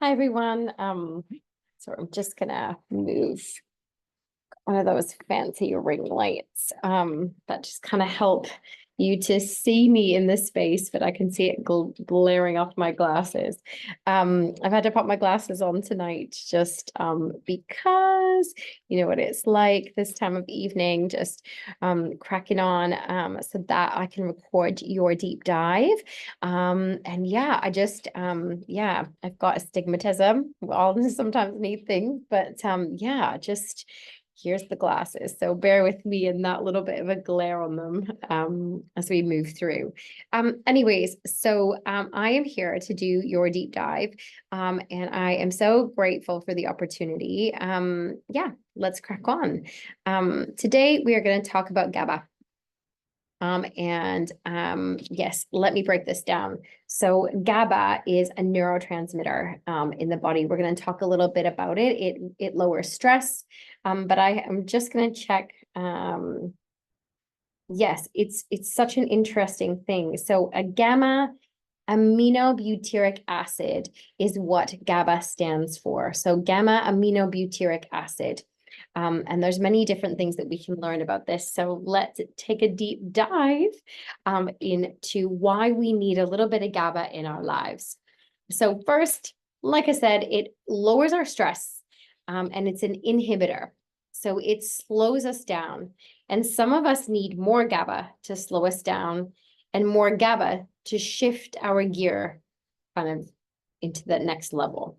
Hi everyone. So I'm just gonna move one of those fancy ring lights that just kind of help you to see me in this space, but I can see it glaring off my glasses. I've had to put my glasses on tonight just because you know what it's like this time of evening, just cracking on so that I can record your deep dive. And yeah, yeah, I've got astigmatism. We all sometimes need things, but yeah, just here's the glasses. So bear with me in that little bit of a glare on them as we move through. Anyways, so I am here to do your deep dive, and I am so grateful for the opportunity. Yeah, let's crack on. Today we are going to talk about GABA. Yes, let me break this down. So GABA is a neurotransmitter in the body. We're going to talk a little bit about it. It lowers stress, but I am just going to check. Yes, it's such an interesting thing. So a gamma aminobutyric acid is what GABA stands for. So gamma aminobutyric acid. And there's many different things that we can learn about this. So let's take a deep dive into why we need a little bit of GABA in our lives. So first, like I said, it lowers our stress and it's an inhibitor. So it slows us down. And some of us need more GABA to slow us down and more GABA to shift our gear kind of into the next level.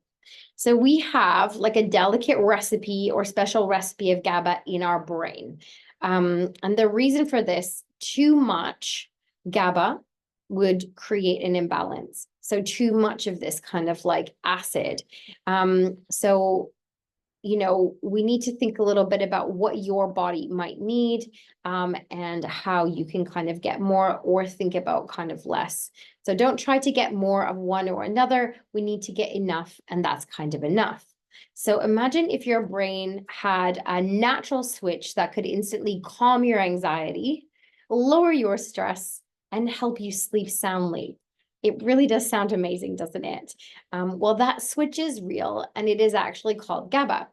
So we have like a delicate recipe or special recipe of GABA in our brain. And the reason for this, too much GABA would create an imbalance. So too much of this kind of like acid. You know, we need to think a little bit about what your body might need and how you can kind of get more or think about kind of less. So don't try to get more of one or another. We need to get enough, and that's kind of enough. So imagine if your brain had a natural switch that could instantly calm your anxiety, lower your stress, and help you sleep soundly. It really does sound amazing, doesn't it? Well, that switch is real, and it is actually called GABA.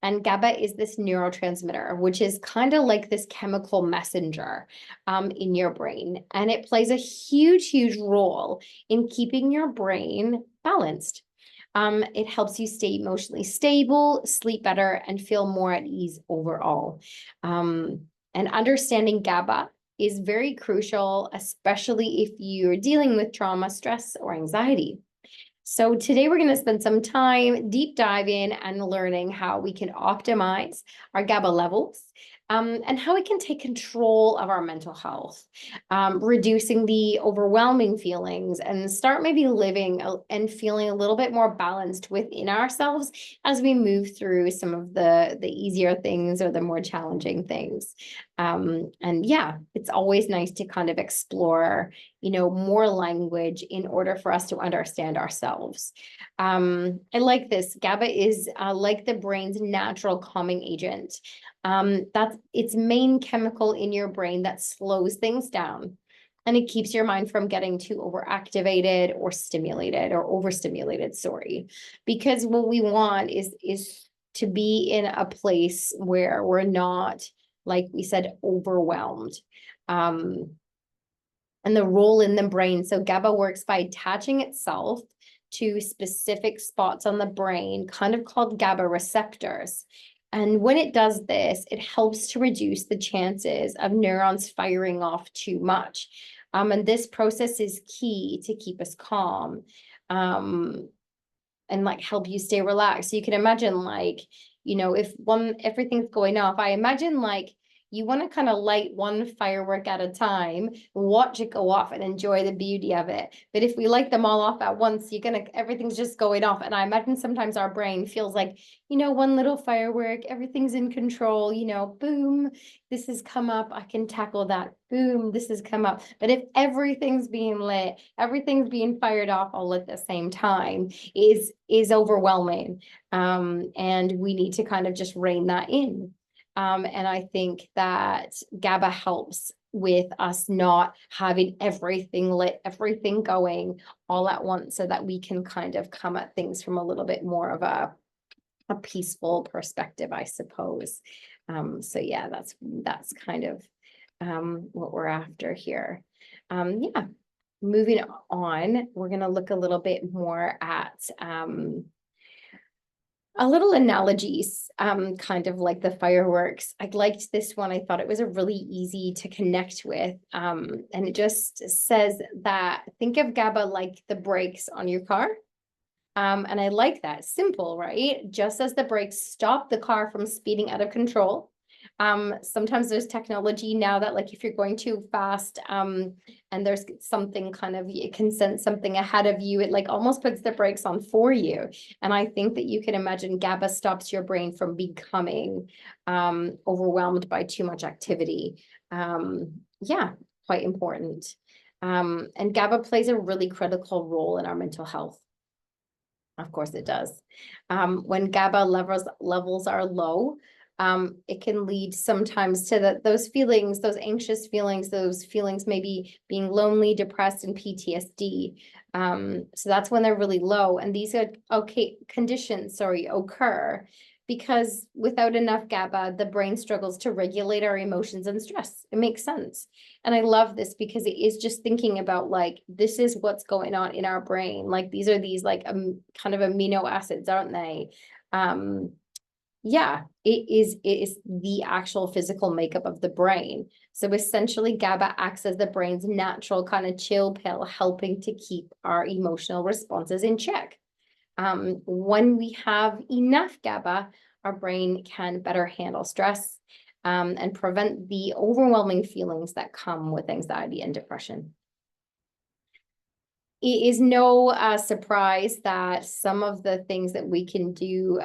And GABA is this neurotransmitter, which is kind of like this chemical messenger in your brain. And it plays a huge, huge role in keeping your brain balanced. It helps you stay emotionally stable, sleep better, and feel more at ease overall. And understanding GABA is very crucial, especially if you're dealing with trauma, stress, or anxiety. So today we're going to spend some time deep diving and learning how we can optimize our GABA levels and how we can take control of our mental health, reducing the overwhelming feelings and start maybe living and feeling a little bit more balanced within ourselves as we move through some of the easier things or the more challenging things. And yeah, it's always nice to kind of explore, you know, more language in order for us to understand ourselves. I like this. GABA is like the brain's natural calming agent. That's its main chemical in your brain that slows things down. And it keeps your mind from getting too overactivated or stimulated or overstimulated, sorry. Because what we want is to be in a place where we're not, like we said, overwhelmed. And the role in the brain. So GABA works by attaching itself to specific spots on the brain, kind of called GABA receptors. And when it does this, it helps to reduce the chances of neurons firing off too much. And this process is key to keep us calm and like help you stay relaxed. So you can imagine like, you know, if everything's going off, I imagine like you want to kind of light one firework at a time, watch it go off and enjoy the beauty of it. But if we light them all off at once, everything's just going off. And I imagine sometimes our brain feels like, you know, one little firework, everything's in control, you know, boom, this has come up, I can tackle that. Boom, this has come up. But if everything's being lit, everything's being fired off all at the same time is overwhelming. And we need to kind of just rein that in. And I think that GABA helps with us not having everything lit, everything going all at once, so that we can kind of come at things from a little bit more of a peaceful perspective, I suppose. So yeah, that's kind of what we're after here. Yeah, moving on, we're going to look a little bit more at a little analogies, kind of like the fireworks. I liked this one. I thought it was a really easy to connect with. And it just says that think of GABA like the brakes on your car. And I like that. Simple, right? Just as the brakes stop the car from speeding out of control. Sometimes there's technology now that, like, if you're going too fast, and there's something kind of, it can sense something ahead of you, it like almost puts the brakes on for you. And I think that you can imagine GABA stops your brain from becoming overwhelmed by too much activity. Yeah, quite important. And GABA plays a really critical role in our mental health. Of course it does. When GABA levels are low, it can lead sometimes to those feelings, those anxious feelings, those feelings maybe being lonely, depressed, and PTSD. So that's when they're really low. And these are conditions, occur because without enough GABA, the brain struggles to regulate our emotions and stress. It makes sense. And I love this because it is just thinking about, like, this is what's going on in our brain. Like, these are these like kind of amino acids, aren't they? Yeah, it is the actual physical makeup of the brain. So essentially, GABA acts as the brain's natural kind of chill pill, helping to keep our emotional responses in check. When we have enough GABA, our brain can better handle stress, and prevent the overwhelming feelings that come with anxiety and depression. It is no surprise that some of the things that we can do,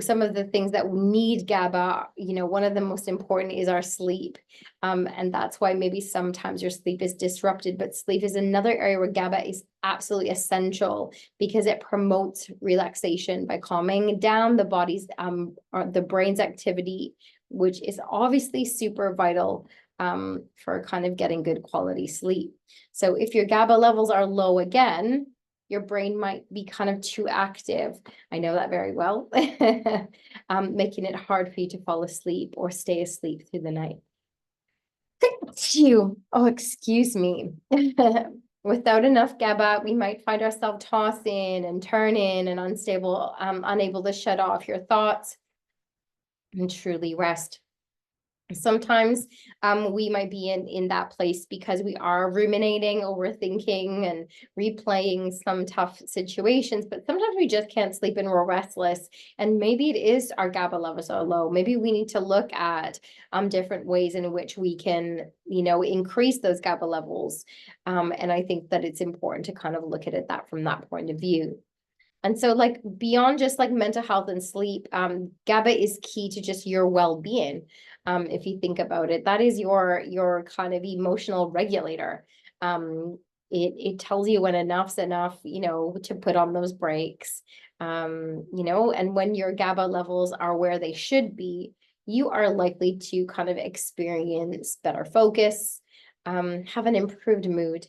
some of the things that need GABA, one of the most important is our sleep. And that's why maybe sometimes your sleep is disrupted, but sleep is another area where GABA is absolutely essential because it promotes relaxation by calming down the body's, or the brain's activity, which is obviously super vital for kind of getting good quality sleep. So if your GABA levels are low again, your brain might be kind of too active. I know that very well, making it hard for you to fall asleep or stay asleep through the night. Oh, excuse me. Without enough GABA, we might find ourselves tossing and turning and unstable, unable to shut off your thoughts and truly rest. Sometimes we might be in that place because we are ruminating, overthinking, and replaying some tough situations, but sometimes we just can't sleep and we're restless. And maybe it is our GABA levels are low. Maybe we need to look at different ways in which we can, increase those GABA levels. And I think that it's important to kind of look at it from that point of view. And so, like, beyond just like mental health and sleep, GABA is key to just your well-being. If you think about it, that is your kind of emotional regulator. It tells you when enough's enough, to put on those brakes. And when your GABA levels are where they should be, you are likely to kind of experience better focus, have an improved mood,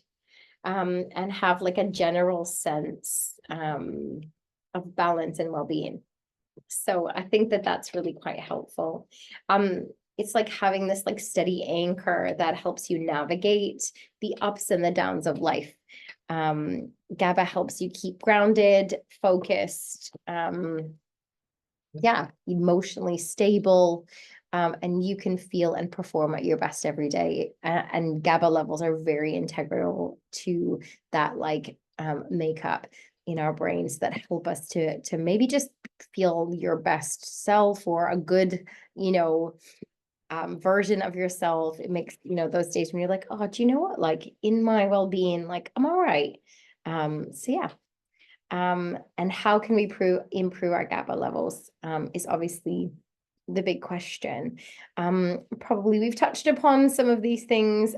and have like a general sense of balance and well-being. So I think that that's really quite helpful. It's like having this like steady anchor that helps you navigate the ups and the downs of life. GABA helps you keep grounded, focused, emotionally stable, and you can feel and perform at your best every day. And GABA levels are very integral to that makeup in our brains that help us to maybe just feel your best self or a good, version of yourself. It makes, those days when you're like, oh, do you know what? Like in my well-being, like I'm all right. So yeah. And how can we improve our GABA levels is obviously the big question. Probably we've touched upon some of these things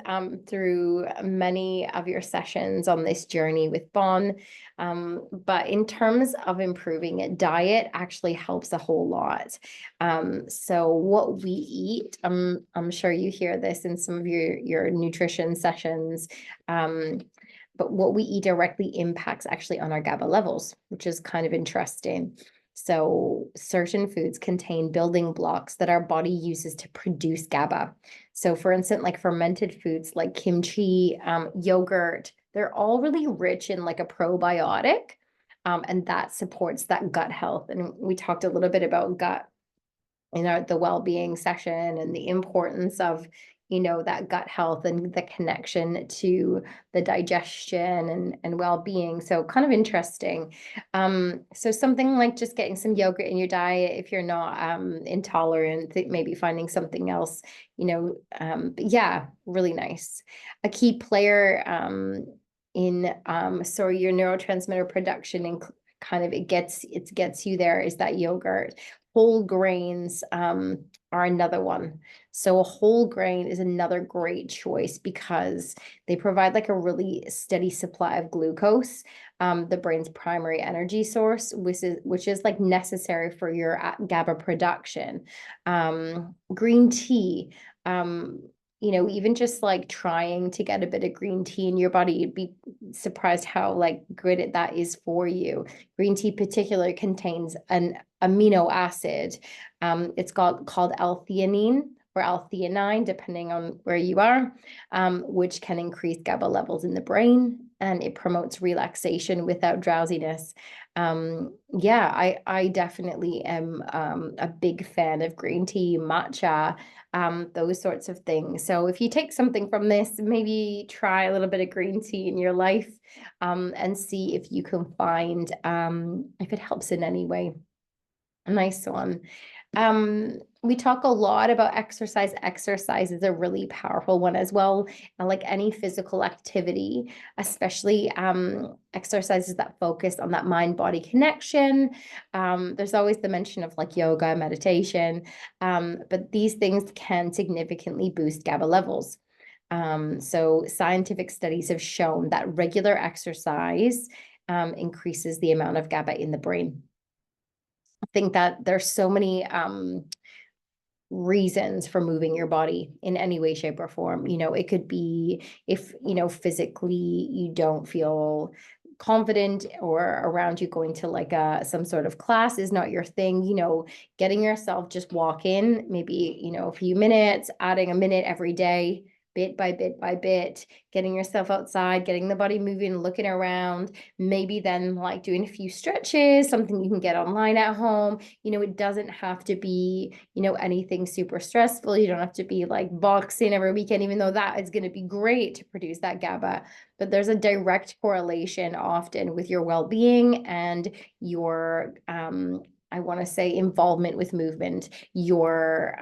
through many of your sessions on this journey with Bon. But in terms of improving it, diet actually helps a whole lot. So what we eat, I'm sure you hear this in some of your nutrition sessions. But what we eat directly impacts actually on our GABA levels, which is kind of interesting. So certain foods contain building blocks that our body uses to produce GABA. So for instance, like fermented foods like kimchi, yogurt, they're all really rich in like a probiotic, and that supports that gut health. And we talked a little bit about gut in the well-being session and the importance of that gut health and the connection to the digestion and well-being. So kind of interesting. So something like just getting some yogurt in your diet if you're not intolerant, maybe finding something else, but yeah, really nice. A key player in your neurotransmitter production and kind of it gets you there is that yogurt. Whole grains are another one. So a whole grain is another great choice because they provide like a really steady supply of glucose, the brain's primary energy source, which is like necessary for your GABA production. Green tea, even just like trying to get a bit of green tea in your body, you'd be surprised how like good that is for you. Green tea particularly contains an amino acid. It's called L-theanine or L-theanine, depending on where you are, which can increase GABA levels in the brain, and it promotes relaxation without drowsiness. I definitely am a big fan of green tea, matcha, those sorts of things. So if you take something from this, maybe try a little bit of green tea in your life, and see if you can find if it helps in any way. A nice one. We talk a lot about exercise. Exercise is a really powerful one as well. And like any physical activity, especially exercises that focus on that mind-body connection. There's always the mention of like yoga, meditation, but these things can significantly boost GABA levels. So scientific studies have shown that regular exercise increases the amount of GABA in the brain. I think that there's so many reasons for moving your body in any way, shape, or form. It could be if, physically you don't feel confident or around you going to like some sort of class is not your thing, getting yourself just walk in, maybe, a few minutes, adding a minute every day, bit by bit by bit, getting yourself outside, getting the body moving, looking around, maybe then like doing a few stretches, something you can get online at home. It doesn't have to be, anything super stressful. You don't have to be like boxing every weekend, even though that is going to be great to produce that GABA. But there's a direct correlation often with your well-being and your, I want to say, involvement with movement, your,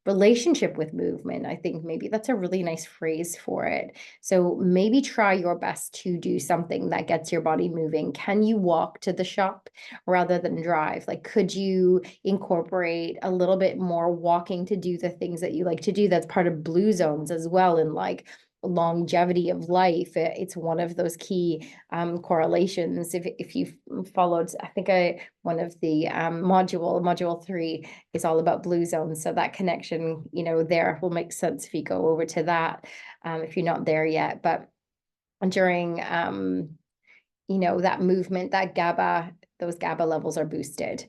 relationship with movement. I think maybe that's a really nice phrase for it. So maybe try your best to do something that gets your body moving. Can you walk to the shop rather than drive? Like, could you incorporate a little bit more walking to do the things that you like to do? That's part of blue zones as well. And like longevity of life, it's one of those key correlations. If you followed, I think one of the module 3 is all about blue zones, so that connection there will make sense if you go over to that, if you're not there yet. But during that movement, that GABA, those GABA levels are boosted.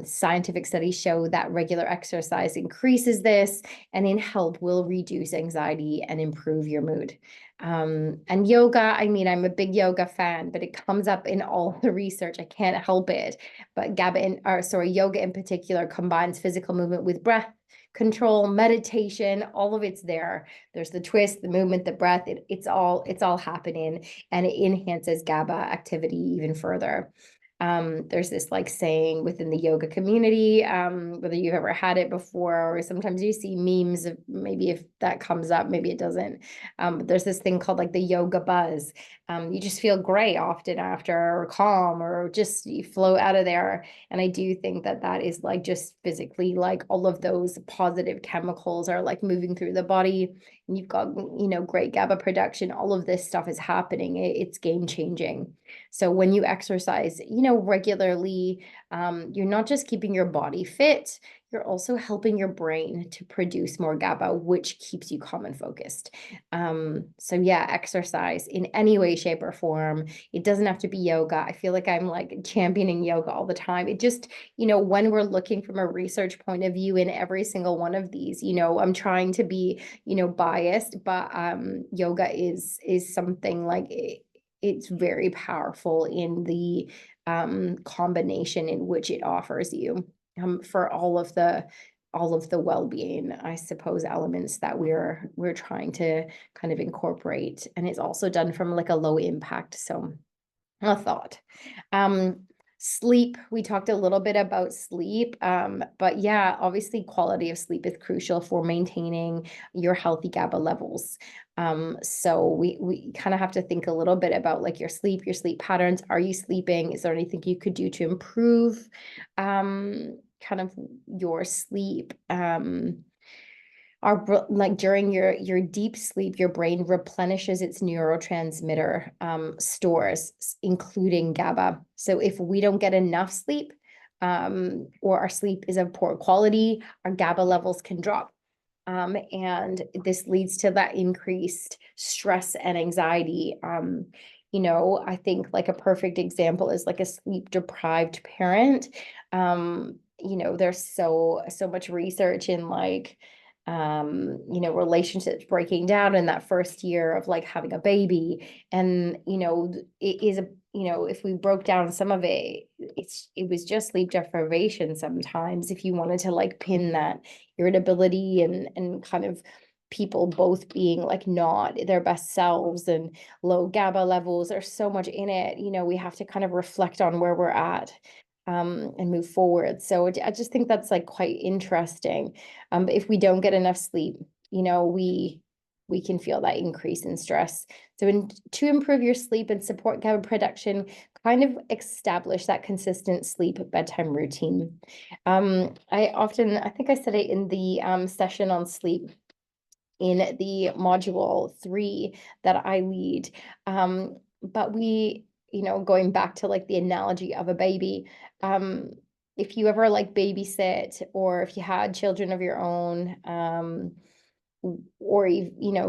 Scientific studies show that regular exercise increases this, and in help will reduce anxiety and improve your mood. And yoga, I mean, I'm a big yoga fan, but it comes up in all the research. I can't help it. But yoga in particular combines physical movement with breath control, meditation, all of it's there. There's the twist, the movement, the breath, it's all happening, and it enhances GABA activity even further. There's this like saying within the yoga community, whether you've ever had it before, or sometimes you see memes of maybe if that comes up, maybe it doesn't. But there's this thing called like the yoga buzz. You just feel great often after, or calm, or just you float out of there. And I do think that that is like just physically, like all of those positive chemicals are like moving through the body, and you've got, great GABA production. All of this stuff is happening. It's game changing. So when you exercise, regularly, you're not just keeping your body fit, you're also helping your brain to produce more GABA, which keeps you calm and focused. So yeah, exercise in any way, shape, or form. It doesn't have to be yoga. I feel like I'm like championing yoga all the time. It just, when we're looking from a research point of view in every single one of these, I'm trying to be, biased, but yoga is something like it's very powerful in the combination in which it offers you for all of the well-being, I suppose, elements that we're trying to kind of incorporate. And it's also done from like a low impact. So a thought. Um, Sleep, we talked a little bit about sleep, but yeah, obviously quality of sleep is crucial for maintaining your healthy GABA levels. So we kind of have to think a little bit about like your sleep patterns. Are you sleeping? Is there anything you could do to improve kind of your sleep? Like during your deep sleep, your brain replenishes its neurotransmitter stores, including GABA. So if we don't get enough sleep, or our sleep is of poor quality, our GABA levels can drop. And this leads to that increased stress and anxiety. I think like a perfect example is like a sleep deprived parent. There's so much research in like relationships breaking down in that first year of like having a baby. And, it is if we broke down some of it, it was just sleep deprivation sometimes, if you wanted to like pin that irritability and kind of people both being like not their best selves and low GABA levels. There's so much in it. We have to kind of reflect on where we're at, and move forward. So I just think that's like quite interesting. But if we don't get enough sleep, we can feel that increase in stress. So to improve your sleep and support GABA production, kind of establish that consistent sleep bedtime routine. I think I said it in the session on sleep in the module 3 that I lead. But going back to like the analogy of a baby, if you ever like babysit, or if you had children of your own, or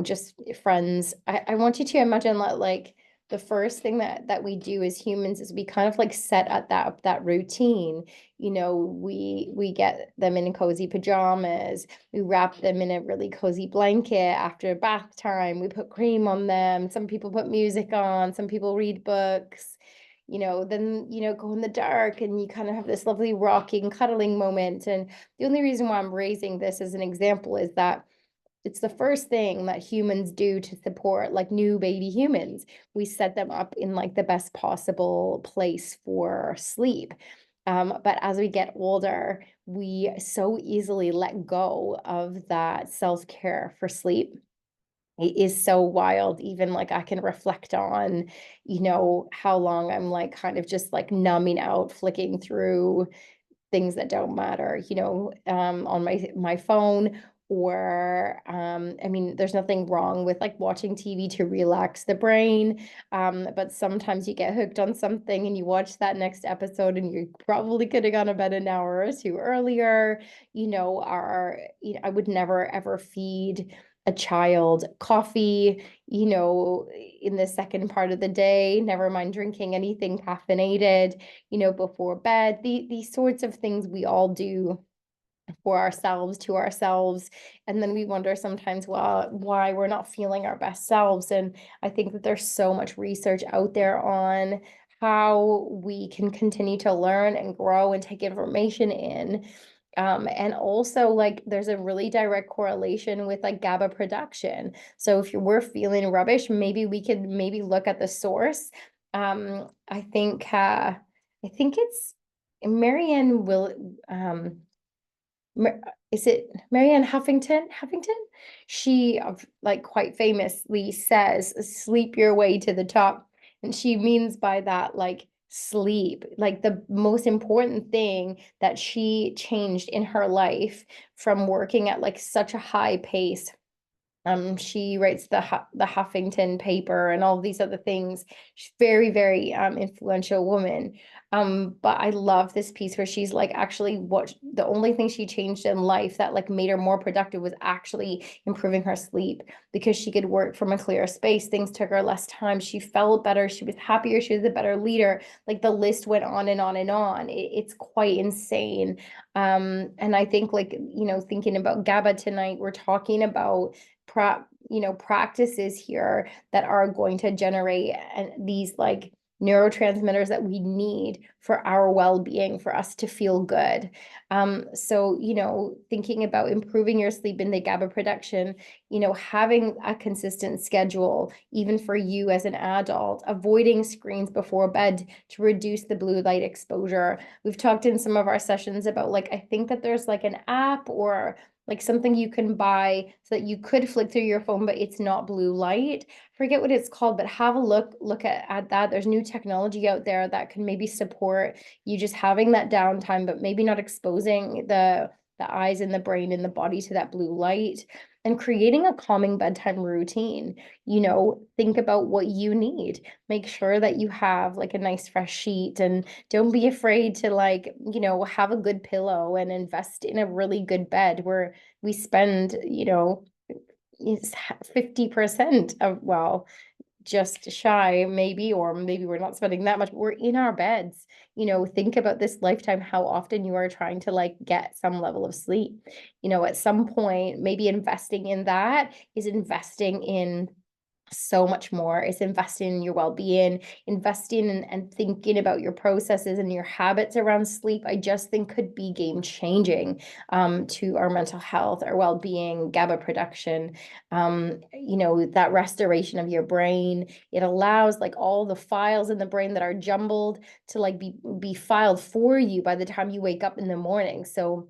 just friends, I want you to imagine that like the first thing that we do as humans is we kind of like set at that routine. We get them in cozy pajamas, we wrap them in a really cozy blanket after bath time, we put cream on them, some people put music on, some people read books, then go in the dark and you kind of have this lovely rocking cuddling moment. And the only reason why I'm raising this as an example is that it's the first thing that humans do to support like new baby humans. We set them up in like the best possible place for sleep. But as we get older, we so easily let go of that self-care for sleep. It is so wild. Even like I can reflect on, how long I'm like kind of just like numbing out, flicking through things that don't matter, on my phone. Or I mean, there's nothing wrong with like watching TV to relax the brain, but sometimes you get hooked on something and you watch that next episode and you probably could have gone to bed an hour or two earlier. I would never ever feed a child coffee, in the second part of the day, never mind drinking anything caffeinated, before bed. These sorts of things we all do for ourselves, to ourselves. And then we wonder sometimes, well, why we're not feeling our best selves. And I think that there's so much research out there on how we can continue to learn and grow and take information in. And also like there's a really direct correlation with like GABA production. So if we're feeling rubbish, maybe we could maybe look at the source. I think I think it's Marianne will, is it Marianne Huffington? She like quite famously says, sleep your way to the top. And she means by that, like sleep, like the most important thing that she changed in her life from working at like such a high pace. She writes the Huffington paper and all these other things. She's very, very influential woman. But I love this piece where she's like, actually, what the only thing she changed in life that like made her more productive was actually improving her sleep, because she could work from a clearer space. Things took her less time. She felt better. She was happier. She was a better leader. Like the list went on and on and on. It's quite insane. And I think like, thinking about GABA tonight, we're talking about practices here that are going to generate these like neurotransmitters that we need for our well-being, for us to feel good. So, thinking about improving your sleep and the GABA production, having a consistent schedule, even for you as an adult, avoiding screens before bed to reduce the blue light exposure. We've talked in some of our sessions about like, I think that there's like an app or like something you can buy so that you could flick through your phone, but it's not blue light. Forget what it's called, but have a look at that. There's new technology out there that can maybe support you just having that downtime, but maybe not exposing the eyes and the brain and the body to that blue light, and creating a calming bedtime routine. Think about what you need. Make sure that you have like a nice fresh sheet, and don't be afraid to like, have a good pillow and invest in a really good bed where we spend, is 50% of, well, just shy maybe, or maybe we're not spending that much, but we're in our beds. Think about this lifetime, how often you are trying to like get some level of sleep. At some point, maybe investing in that is investing in so much more. It's investing in your well-being, investing in and thinking about your processes and your habits around sleep. I just think could be game changing to our mental health, our well-being, GABA production, that restoration of your brain. It allows like all the files in the brain that are jumbled to like be filed for you by the time you wake up in the morning. So,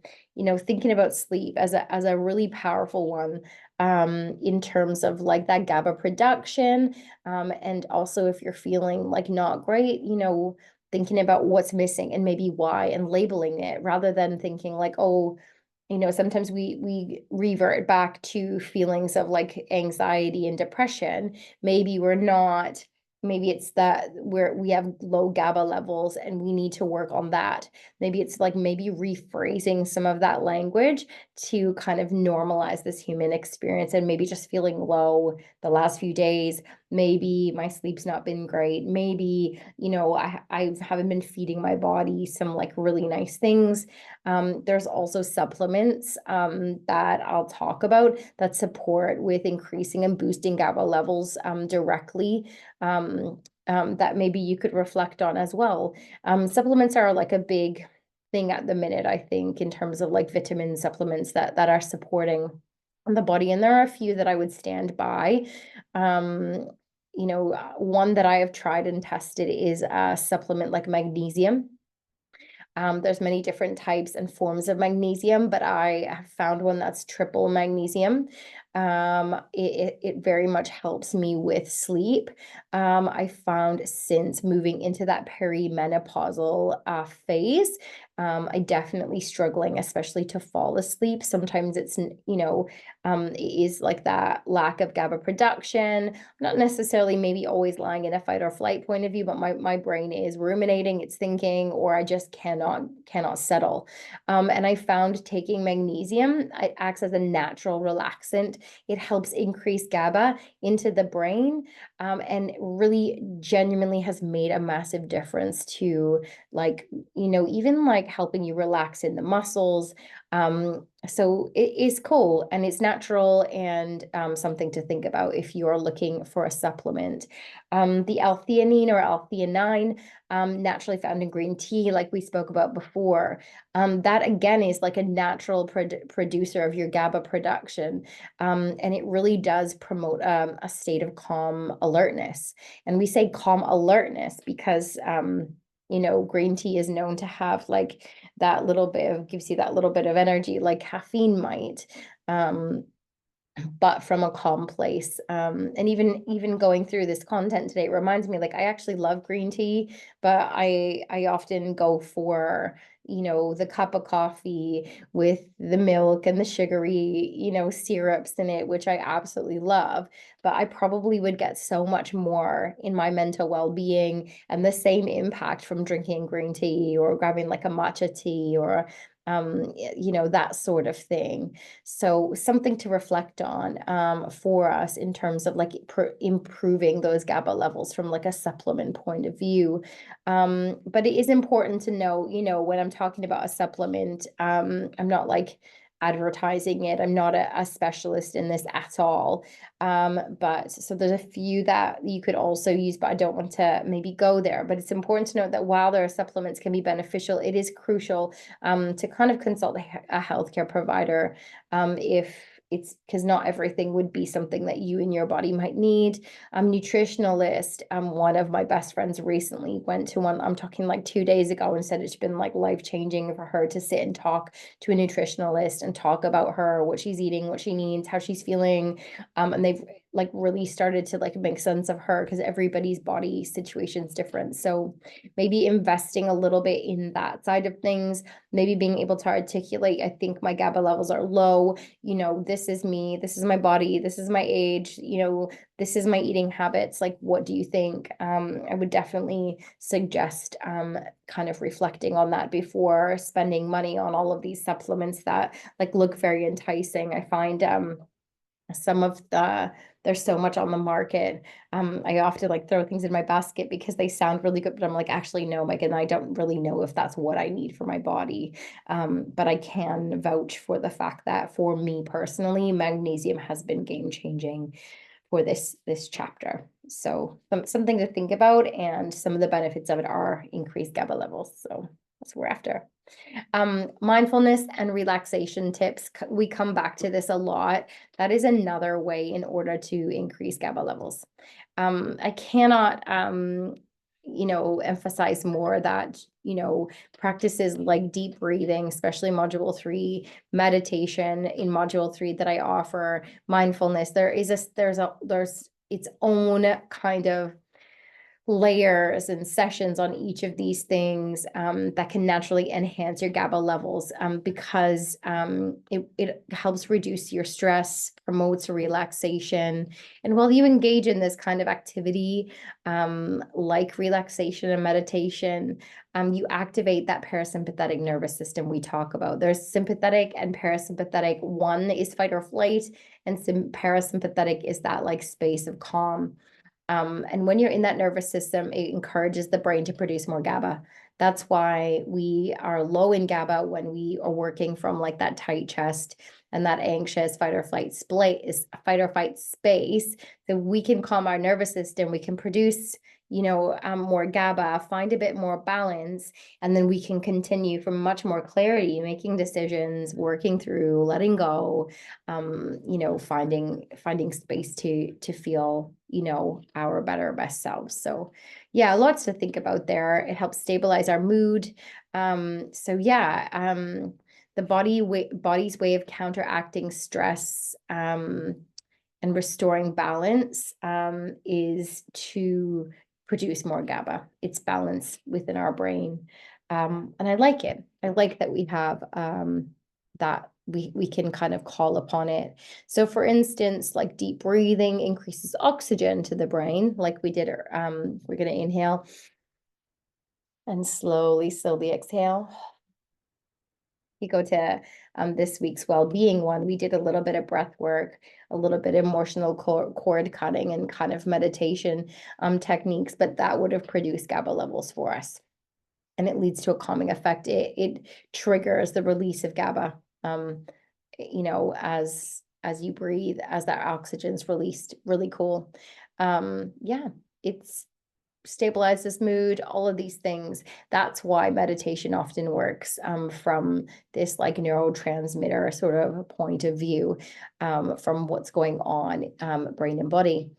thinking about sleep as a really powerful one, in terms of like that GABA production. And also if you're feeling like not great, thinking about what's missing and maybe why, and labeling it, rather than thinking like, oh, sometimes we revert back to feelings of like anxiety and depression. Maybe it's that we have low GABA levels and we need to work on that. Maybe it's like maybe rephrasing some of that language to kind of normalize this human experience, and maybe just feeling low the last few days. Maybe my sleep's not been great. Maybe, I haven't been feeding my body some like really nice things. There's also supplements that I'll talk about that support with increasing and boosting GABA levels directly, that maybe you could reflect on as well. Supplements are like a big thing at the minute, I think, in terms of like vitamin supplements that are supporting the body. And there are a few that I would stand by. One that I have tried and tested is a supplement like magnesium. There's many different types and forms of magnesium, but I have found one that's triple magnesium. It very much helps me with sleep. I found since moving into that perimenopausal phase, I definitely struggling, especially to fall asleep. Sometimes it's, it is like that lack of GABA production, not necessarily maybe always lying in a fight or flight point of view, but my brain is ruminating, it's thinking, or I just cannot settle. And I found taking magnesium, it acts as a natural relaxant. It helps increase GABA into the brain, and really genuinely has made a massive difference to like, even like helping you relax in the muscles. So it is cool and it's natural, and something to think about if you are looking for a supplement. The L-theanine or L-theanine, naturally found in green tea, like we spoke about before. That again is like a natural producer of your GABA production. And it really does promote a state of calm alertness. And we say calm alertness because green tea is known to have like that little bit of, gives you that little bit of energy like caffeine might. Um, but from a calm place. And even going through this content today reminds me, like, I actually love green tea, but I often go for, the cup of coffee with the milk and the sugary, syrups in it, which I absolutely love. But I probably would get so much more in my mental well-being and the same impact from drinking green tea or grabbing like a matcha tea or that sort of thing. So something to reflect on for us in terms of like improving those GABA levels from like a supplement point of view. But it is important to know, when I'm talking about a supplement, I'm not like advertising it. I'm not a specialist in this at all. But so there's a few that you could also use, but I don't want to maybe go there. But it's important to note that while there are supplements can be beneficial, it is crucial to kind of consult a healthcare provider if it's because not everything would be something that you and your body might need. Nutritionalist, one of my best friends recently went to one, I'm talking like 2 days ago, and said it's been like life-changing for her to sit and talk to a nutritionalist and talk about her, what she's eating, what she needs, how she's feeling. And they've like really started to like make sense of her because everybody's body situation is different. So maybe investing a little bit in that side of things, maybe being able to articulate, I think my GABA levels are low, this is me, this is my body, this is my age, this is my eating habits. Like, what do you think? I would definitely suggest kind of reflecting on that before spending money on all of these supplements that like look very enticing. I find some of there's so much on the market. I often like throw things in my basket because they sound really good, but I'm like, actually, no, Mike, and I don't really know if that's what I need for my body. But I can vouch for the fact that for me personally, magnesium has been game changing for this chapter. So something to think about, and some of the benefits of it are increased GABA levels. So that's what we're after. Mindfulness and relaxation tips. We come back to this a lot. That is another way in order to increase GABA levels. I cannot, emphasize more that, practices like deep breathing, especially module 3, meditation in module 3 that I offer, mindfulness, there's its own kind of layers and sessions on each of these things that can naturally enhance your GABA levels because it helps reduce your stress, promotes relaxation. And while you engage in this kind of activity, like relaxation and meditation, you activate that parasympathetic nervous system we talk about. There's sympathetic and parasympathetic. One is fight or flight, and parasympathetic is that like space of calm. And when you're in that nervous system, it encourages the brain to produce more GABA. That's why we are low in GABA when we are working from like that tight chest and that anxious fight or fight space. So we can calm our nervous system. We can produce, more GABA, find a bit more balance, and then we can continue from much more clarity, making decisions, working through, letting go, finding space to feel, our better, best selves. So yeah, lots to think about there. It helps stabilize our mood. So yeah, the body's way of counteracting stress and restoring balance is to produce more GABA. It's balance within our brain. And I like it. I like that we have that we can kind of call upon it. So for instance, like deep breathing increases oxygen to the brain, like we did, we're going to inhale and slowly exhale. You go to this week's well-being one, we did a little bit of breath work, a little bit of emotional cord cutting and kind of meditation techniques, but that would have produced GABA levels for us. And it leads to a calming effect. It triggers the release of GABA, as you breathe, as that oxygen's released. Really cool. Yeah, it's stabilizes mood, all of these things. That's why meditation often works from this like neurotransmitter sort of point of view, from what's going on, brain and body.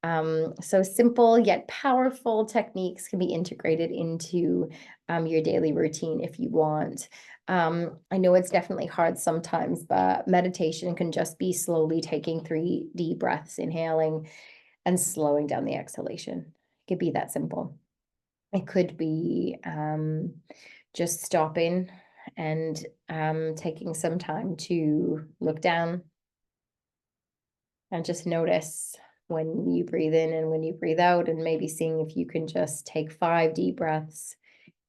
So simple yet powerful techniques can be integrated into your daily routine if you want. I know it's definitely hard sometimes, but meditation can just be slowly taking 3 deep breaths, inhaling and slowing down the exhalation. It could be that simple. It could be just stopping and taking some time to look down and just notice when you breathe in and when you breathe out, and maybe seeing if you can just take 5 deep breaths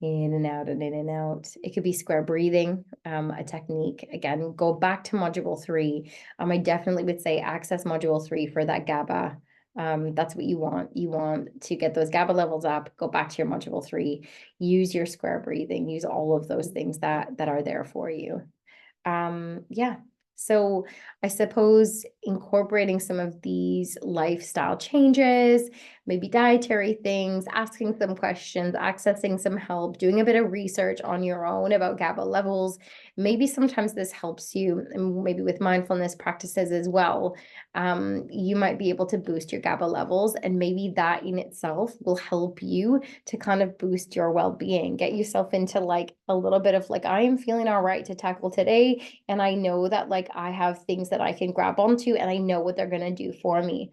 in and out and in and out. It could be square breathing, a technique. Again, go back to module 3. I definitely would say access module 3 for that GABA. That's what you want. You want to get those GABA levels up, go back to your module 3, use your square breathing, use all of those things that are there for you. Yeah. So I suppose incorporating some of these lifestyle changes, maybe dietary things, asking some questions, accessing some help, doing a bit of research on your own about GABA levels. Maybe sometimes this helps you, and maybe with mindfulness practices as well. You might be able to boost your GABA levels, and maybe that in itself will help you to kind of boost your well-being, get yourself into like a little bit of like, I am feeling all right to tackle today. And I know that like I have things that I can grab onto and I know what they're going to do for me.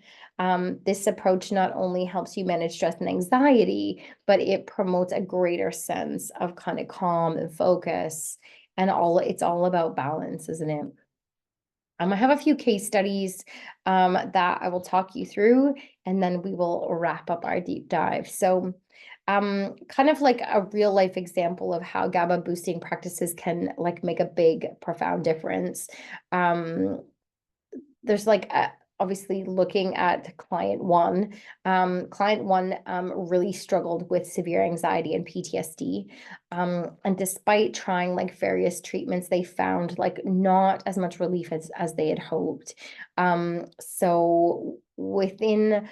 This approach not only helps you manage stress and anxiety, but it promotes a greater sense of kind of calm and focus, and it's all about balance, isn't it? I have a few case studies that I will talk you through, and then we will wrap up our deep dive. So kind of like a real life example of how GABA boosting practices can like make a big, profound difference. Um, there's like obviously looking at client one. Client one really struggled with severe anxiety and PTSD. And despite trying like various treatments, they found like not as much relief as they had hoped. So within,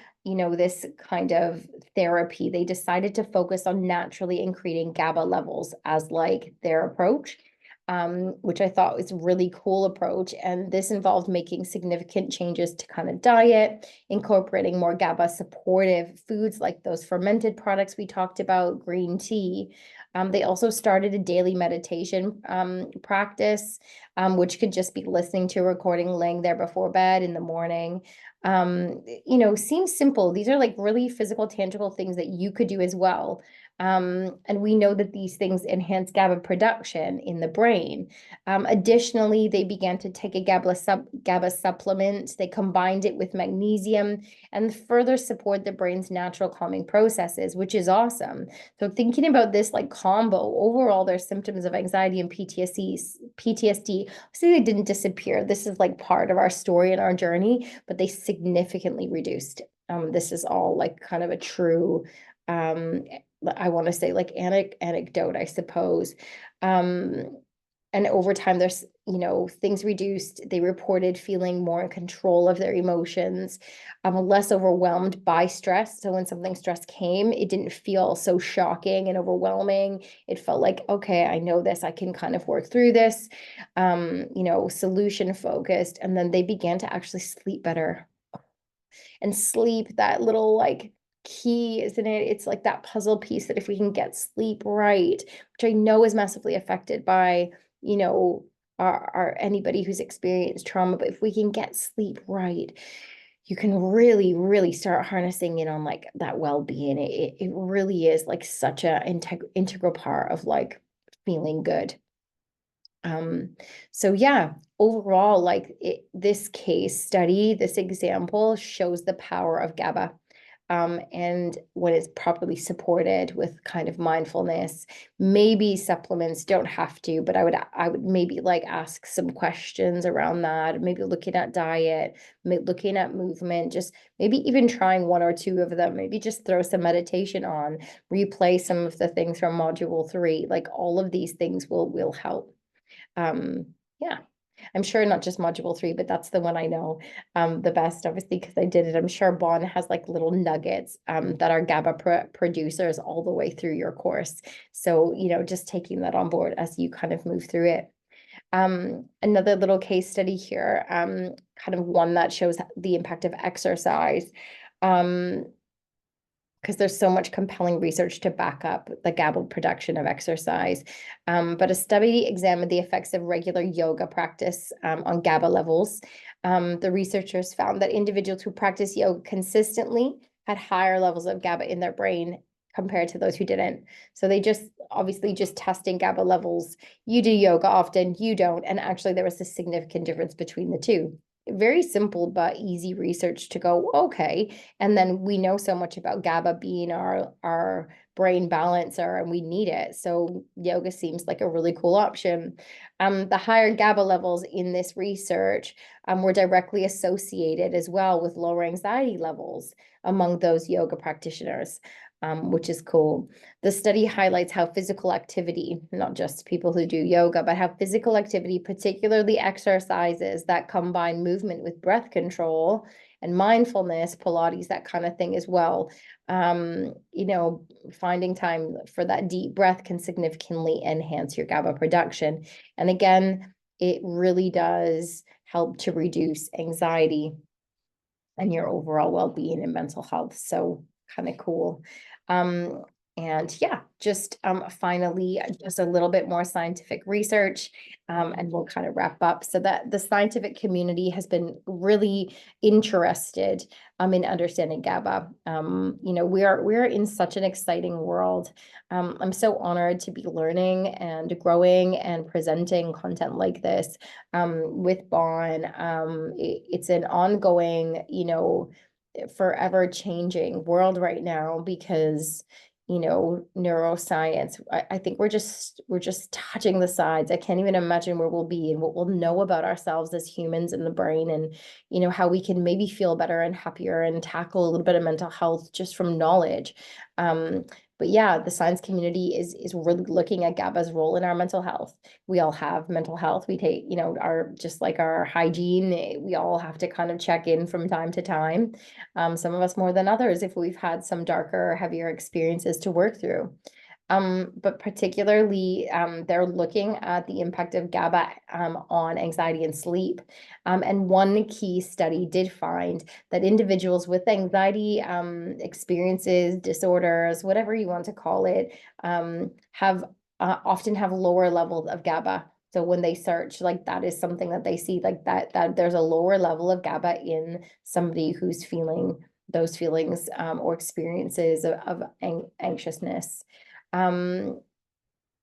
this kind of therapy, they decided to focus on naturally increasing GABA levels as like their approach, which I thought was a really cool approach. And this involved making significant changes to kind of diet, incorporating more GABA supportive foods like those fermented products we talked about, green tea. They also started a daily meditation practice, which could just be listening to a recording, laying there before bed in the morning. Seems simple. These are like really physical, tangible things that you could do as well. And we know that these things enhance GABA production in the brain. Additionally, they began to take a GABA supplement. They combined it with magnesium and further support the brain's natural calming processes, which is awesome. So thinking about this like combo, overall, their symptoms of anxiety and PTSD, see, they didn't disappear. This is like part of our story and our journey, but they significantly reduced. This is all like kind of a true I want to say like anecdote, I suppose. And over time, there's, things reduced. They reported feeling more in control of their emotions, less overwhelmed by stress. So when something stress came, it didn't feel so shocking and overwhelming. It felt like, okay, I know this, I can kind of work through this, solution focused. And then they began to actually sleep better. And sleep, that little like key, isn't it? It's like that puzzle piece that if we can get sleep right, which I know is massively affected by, our anybody who's experienced trauma, but if we can get sleep right, you can really, really start harnessing in on like that well-being. It really is like such a integral part of like feeling good. So yeah, overall, like this case study, this example shows the power of GABA. And when it's properly supported with kind of mindfulness, maybe supplements don't have to, but I would maybe like ask some questions around that, maybe looking at diet, looking at movement, just maybe even trying 1 or 2 of them, maybe just throw some meditation on, replay some of the things from module 3, like all of these things will help. Yeah. I'm sure not just module 3, but that's the one I know the best, obviously, because I did it. I'm sure Bon has like little nuggets that are GABA producers all the way through your course. So, just taking that on board as you kind of move through it. Another little case study here, kind of one that shows the impact of exercise. Because there's so much compelling research to back up the GABA production of exercise. But a study examined the effects of regular yoga practice on GABA levels. The researchers found that individuals who practice yoga consistently had higher levels of GABA in their brain compared to those who didn't. So they obviously just testing GABA levels. You do yoga often, you don't. And actually there was a significant difference between the two. Very simple but easy research to go, okay. And then we know so much about GABA being our brain balancer, and we need it. So yoga seems like a really cool option. The higher GABA levels in this research were directly associated as well with lower anxiety levels among those yoga practitioners. Which is cool. The study highlights how physical activity, not just people who do yoga, but how physical activity, particularly exercises that combine movement with breath control and mindfulness, Pilates, that kind of thing as well. Finding time for that deep breath can significantly enhance your GABA production. And again, it really does help to reduce anxiety and your overall well-being and mental health. So kind of cool. And yeah, just finally, just a little bit more scientific research, and we'll kind of wrap up. So that the scientific community has been really interested in understanding GABA. We're in such an exciting world. I'm so honored to be learning and growing and presenting content like this with Bon. It's an ongoing, forever changing world right now because neuroscience, I think we're just touching the sides. I can't even imagine where we'll be and what we'll know about ourselves as humans in the brain, and how we can maybe feel better and happier and tackle a little bit of mental health just from knowledge. But yeah, the science community is really looking at GABA's role in our mental health. We all have mental health. We take, our, just like our hygiene, we all have to kind of check in from time to time. Some of us more than others if we've had some darker, heavier experiences to work through. But particularly, they're looking at the impact of GABA on anxiety and sleep. And one key study did find that individuals with anxiety experiences, disorders, whatever you want to call it, have often have lower levels of GABA. So when they search, like that is something that they see, like that there's a lower level of GABA in somebody who's feeling those feelings or experiences of anxiousness.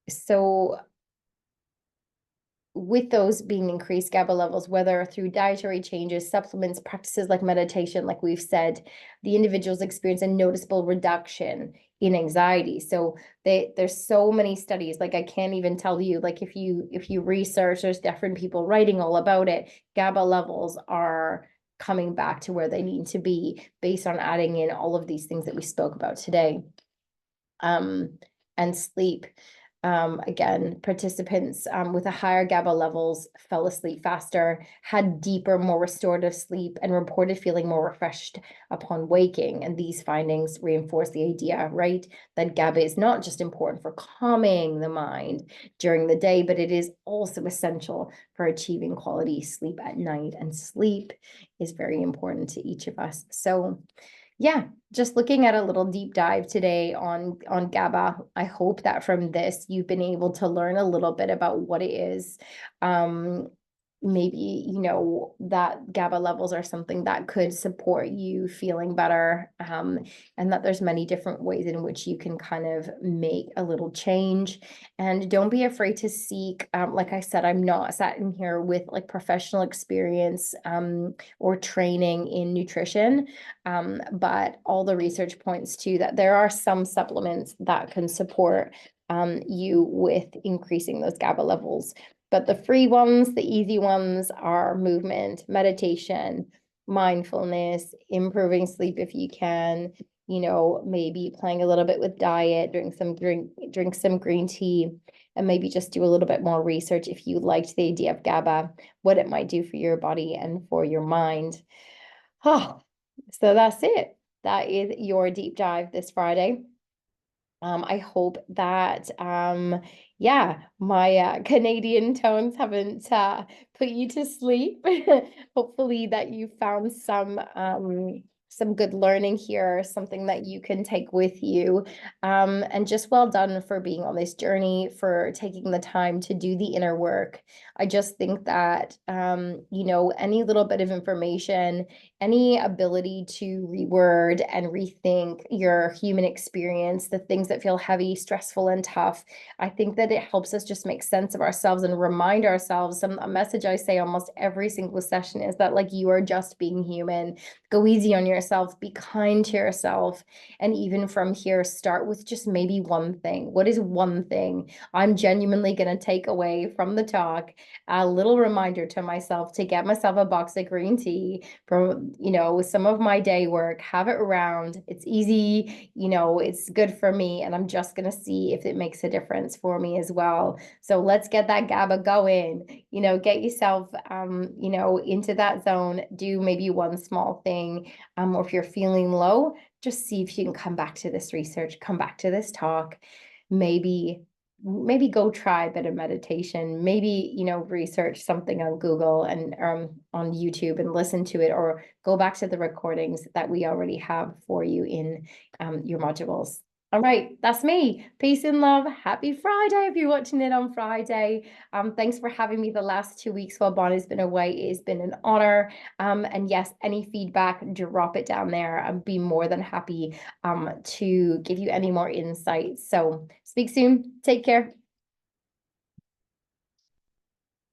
So with those being increased GABA levels, whether through dietary changes, supplements, practices like meditation, like we've said, the individuals experience a noticeable reduction in anxiety. So there's so many studies, like I can't even tell you, like if you research, there's different people writing all about it. GABA levels are coming back to where they need to be based on adding in all of these things that we spoke about today. And sleep. Again, participants with a higher GABA levels fell asleep faster, had deeper, more restorative sleep, and reported feeling more refreshed upon waking. And these findings reinforce the idea, right, that GABA is not just important for calming the mind during the day, but it is also essential for achieving quality sleep at night. And sleep is very important to each of us. So yeah, just looking at a little deep dive today on GABA. I hope that from this you've been able to learn a little bit about what it is. Maybe, that GABA levels are something that could support you feeling better, and that there's many different ways in which you can kind of make a little change. And don't be afraid to seek, like I said, I'm not sat in here with like professional experience or training in nutrition, but all the research points to that there are some supplements that can support you with increasing those GABA levels. But the free ones, the easy ones are movement, meditation, mindfulness, improving sleep if you can, maybe playing a little bit with diet, drink some green tea, and maybe just do a little bit more research if you liked the idea of GABA, what it might do for your body and for your mind. Oh, so that's it. That is your deep dive this Friday. I hope that, yeah, my Canadian tones haven't put you to sleep. Hopefully that you found some good learning here, something that you can take with you. And just well done for being on this journey, for taking the time to do the inner work. I just think that, any little bit of information, any ability to reword and rethink your human experience, the things that feel heavy, stressful, and tough, I think that it helps us just make sense of ourselves and remind ourselves. A message I say almost every single session is that, like, you are just being human. Go easy on yourself, be kind to yourself. And even from here, start with just maybe one thing. What is one thing I'm genuinely going to take away from the talk? A little reminder to myself to get myself a box of green tea from, some of my day work, have it around. It's easy, it's good for me. And I'm just going to see if it makes a difference for me as well. So let's get that GABA going, get yourself, into that zone, do maybe one small thing. Or if you're feeling low, just see if you can come back to this research, come back to this talk, maybe go try a bit of meditation, maybe, research something on Google and on YouTube and listen to it, or go back to the recordings that we already have for you in your modules. All right, that's me. Peace and love. Happy Friday if you're watching it on Friday. Thanks for having me the last 2 weeks while Bonnie's been away. It's been an honor. And yes, any feedback, drop it down there. I'd be more than happy to give you any more insights. So speak soon. Take care.